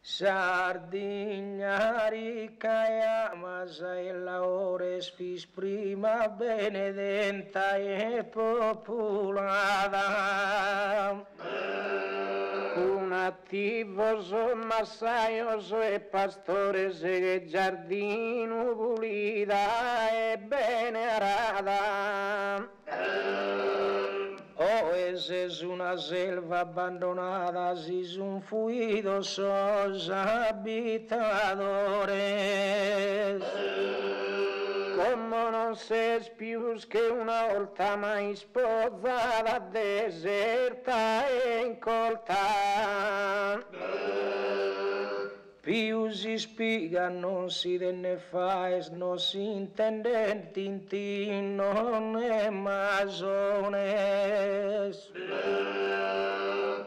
Sardigna ricca e amasa e laures fis prima benedetta e popolata. Attivos, massaios e pastores e giardino pulita e bene arada. Oh, es una selva abbandonada, sis un fluido sos habitadores. Como non ses più che una volta mai sposata, deserta e incolta. Più si spiega, non si ne faes, non si intende, tintin non è masones.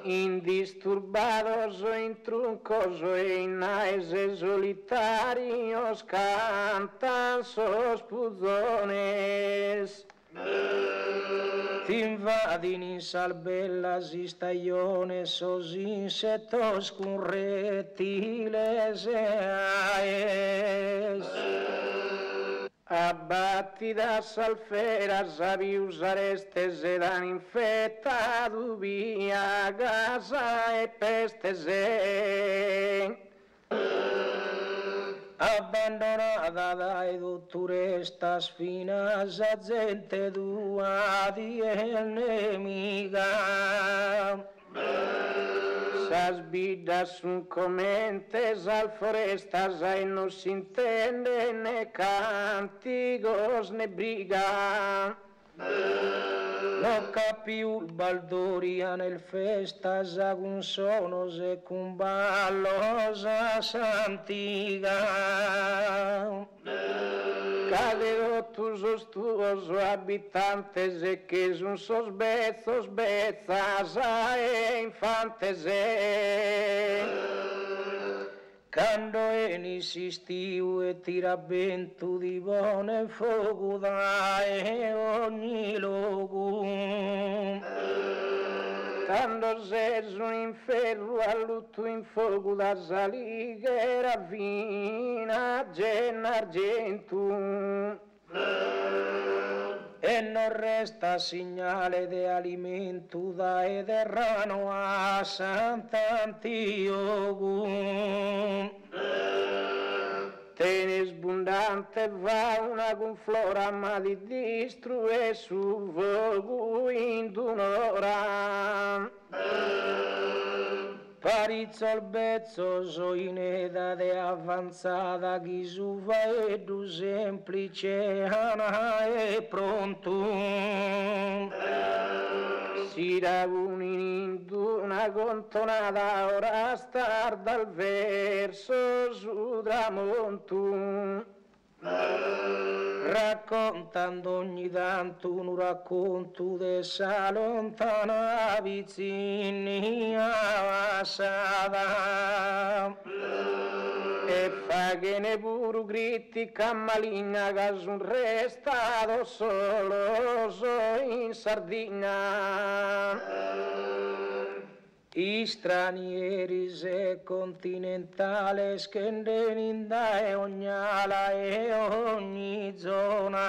Indisturbados o intruncos o inaes e solitarios cantan sos puzones. T'invadin in salbellas y staiones sos insectos con reptiles e aes. Abbattidas alferas, avius arestes edan infectadu via gasa e pestes abbandonata dai dottorestas finas a gente dua di nemica. Sas vidas sunt comentes al forestas e non si intende ne cantigos ne briga. No capiu baldoria nel festas agun sonos e cum ballos a santiga. Cade tus os tuos habitantes e que sun sos bezos bezas e infantes Cando insistiu e tira vento di buone fogo da e ogni luogo. Quando ses un inferno a lutto in fogo da saligera fina argentum. E non resta segnale di alimento da ederrano a Sant'Antioco. Tenis abundante fauna con flora ma di distrue su fogo in un'ora. Parizzo bezzo so in edade avanzata chi su faedu semplice ana e pronto. Si ragunin in una contonata ora star dal verso su tramonto. Raccontando ogni tanto un racconto de sa lontana vicina passata e fa che ne pure critica maligna che son restato solo in Sardegna. I stranieri e continentales che in da ogni ala e ogni zona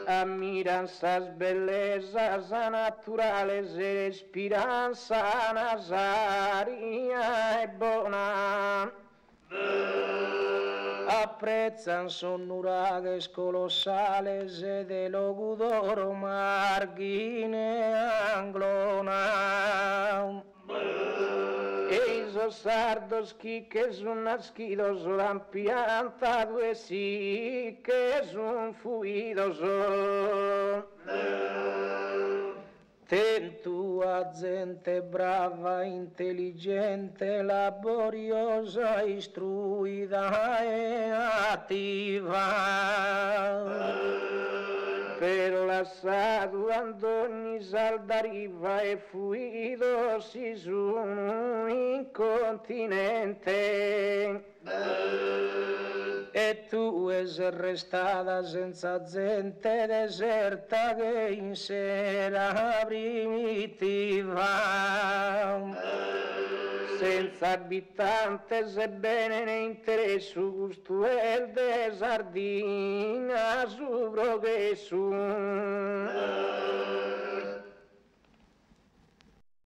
ammiran sas bellezas naturales e respiran sanas aria e bona. Apprezzan sonnuragues colossales e de logudoro margine anglona. Esos sardos que son nascidos lampiantado e si que son fuidos. Tentua gente brava, intelligente, laboriosa, istruida e attiva. Pero lasciato andoni saldariva e fuido si sono incontinente. E tu es restata senza gente deserta che in sera primitiva. senza abitanti, sebbene ne interessu gusto el de sardina su progresso.